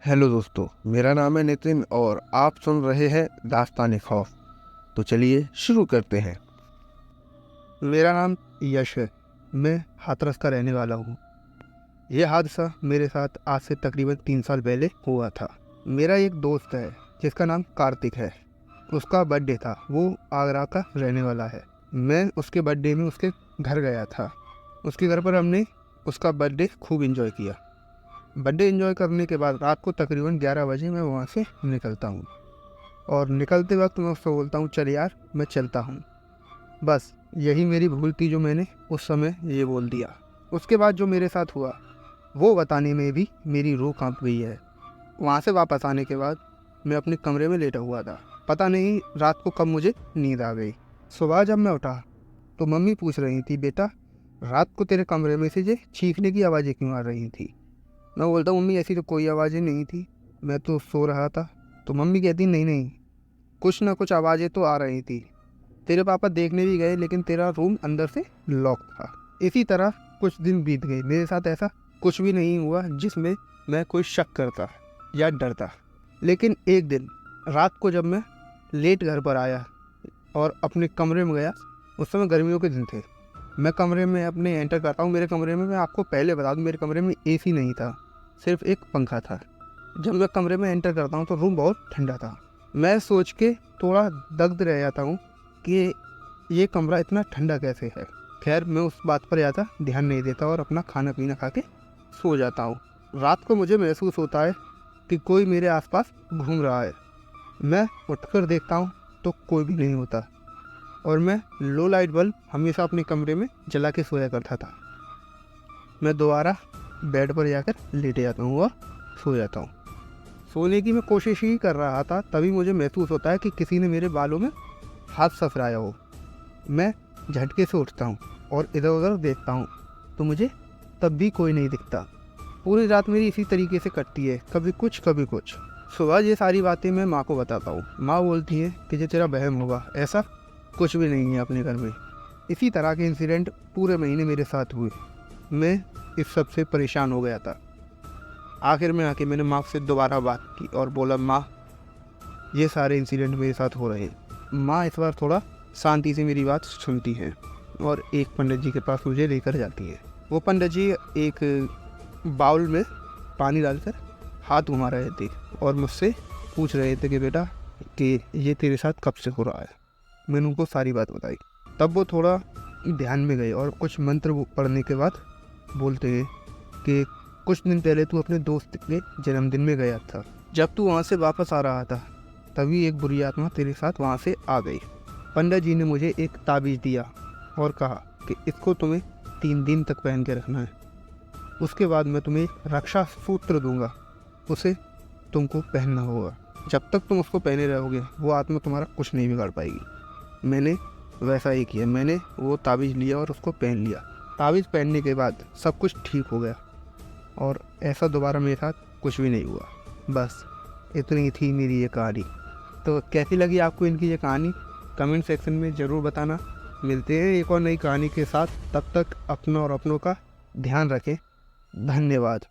Hello दोस्तों, मेरा नाम है नितिन और आप सुन रहे हैं दास्तान खौफ। तो चलिए शुरू करते हैं। मेरा नाम यश है। मैं हाथरस का रहने वाला हूँ। यह हादसा मेरे साथ आज से तकरीबन 3 साल पहले हुआ था। मेरा एक दोस्त है जिसका नाम कार्तिक है। उसका बर्थडे था। वो आगरा का रहने वाला है। मैं उसके बर्थडे में उसके घर गया था। उसके घर पर हमने उसका बर्थडे खूब इंजॉय किया। बर्थडे इंजॉय करने के बाद रात को तकरीबन 11 बजे मैं वहाँ से निकलता हूँ और निकलते वक्त मैं उससे बोलता हूँ, चल यार मैं चलता हूँ। बस यही मेरी भूल थी जो मैंने उस समय ये बोल दिया। उसके बाद जो मेरे साथ हुआ वो बताने में भी मेरी रूह कांप गई है। वहाँ से वापस आने के बाद मैं अपने कमरे में लेटा हुआ था। पता नहीं रात को कब मुझे नींद आ गई। सुबह जब मैं उठा तो मम्मी पूछ रही थी, बेटा रात को तेरे कमरे में से ये चीखने की आवाज़ें क्यों आ रही थी। मैं बोलता हूँ, मम्मी ऐसी तो कोई आवाज़ें नहीं थी, मैं तो सो रहा था। तो मम्मी कहती, नहीं नहीं, कुछ ना कुछ आवाज़ें तो आ रही थी। तेरे पापा देखने भी गए लेकिन तेरा रूम अंदर से लॉक था। इसी तरह कुछ दिन बीत गए। मेरे साथ ऐसा कुछ भी नहीं हुआ जिसमें मैं कोई शक करता या डरता। लेकिन एक दिन रात को जब मैं लेट घर पर आया और अपने कमरे में गया, उस समय गर्मियों के दिन थे। मैं कमरे में अपने एंटर करता हूँ। मेरे कमरे में, मैं आपको पहले बता दूँ, मेरे कमरे में एसी नहीं था, सिर्फ एक पंखा था। जब मैं कमरे में एंटर करता हूँ तो रूम बहुत ठंडा था। मैं सोच के थोड़ा दग्ध रह जाता हूँ कि ये कमरा इतना ठंडा कैसे है। खैर मैं उस बात पर ज़्यादा ध्यान नहीं देता और अपना खाना पीना खा के सो जाता हूँ। रात को मुझे महसूस होता है कि कोई मेरे आसपास घूम रहा है। मैं उठकर देखता हूँ तो कोई भी नहीं होता और मैं लो लाइट बल्ब हमेशा अपने कमरे में जला के सोया करता था। मैं दोबारा बेड पर जाकर लेटे जाता हूँ और सो जाता हूँ। सोने की मैं कोशिश ही कर रहा था, तभी मुझे महसूस होता है कि किसी ने मेरे बालों में हाथ सफराया हो। मैं झटके से उठता हूँ और इधर उधर देखता हूँ तो मुझे तब भी कोई नहीं दिखता। पूरी रात मेरी इसी तरीके से कटती है, कभी कुछ कभी कुछ। सुबह ये सारी बातें मैं माँ को बताता हूँ। माँ बोलती है कि ये तेरा वहम होगा, ऐसा कुछ भी नहीं है अपने घर में। इसी तरह के इंसिडेंट पूरे महीने मेरे साथ हुए। मैं इस सब से परेशान हो गया था। आखिर में आके मैंने माँ से दोबारा बात की और बोला, माँ ये सारे इंसिडेंट मेरे साथ हो रहे हैं। माँ इस बार थोड़ा शांति से मेरी बात सुनती हैं और एक पंडित जी के पास मुझे लेकर जाती है। वो पंडित जी एक बाउल में पानी डालकर हाथ घुमा रहे थे और मुझसे पूछ रहे थे कि बेटा कि ये तेरे साथ कब से हो रहा है। मैंने उनको सारी बात बताई। तब वो थोड़ा ध्यान में गए और कुछ मंत्र पढ़ने के बाद बोलते हैं कि कुछ दिन पहले तू अपने दोस्त के जन्मदिन में गया था। जब तू वहाँ से वापस आ रहा था तभी एक बुरी आत्मा तेरे साथ वहाँ से आ गई। पंडित जी ने मुझे एक ताबीज़ दिया और कहा कि इसको तुम्हें 3 दिन तक पहन के रखना है। उसके बाद मैं तुम्हें रक्षा सूत्र दूंगा, उसे तुमको पहनना होगा। जब तक तुम उसको पहने रहोगे वो आत्मा तुम्हारा कुछ नहीं बिगाड़ पाएगी। मैंने वैसा ही किया। मैंने वो ताबीज़ लिया और उसको पहन लिया। ताबीज़ पहनने के बाद सब कुछ ठीक हो गया और ऐसा दोबारा मेरे साथ कुछ भी नहीं हुआ। बस इतनी थी मेरी ये कहानी। तो कैसी लगी आपको इनकी ये कहानी, कमेंट सेक्शन में ज़रूर बताना। मिलते हैं एक और नई कहानी के साथ। तब तक अपना और अपनों का ध्यान रखें। धन्यवाद।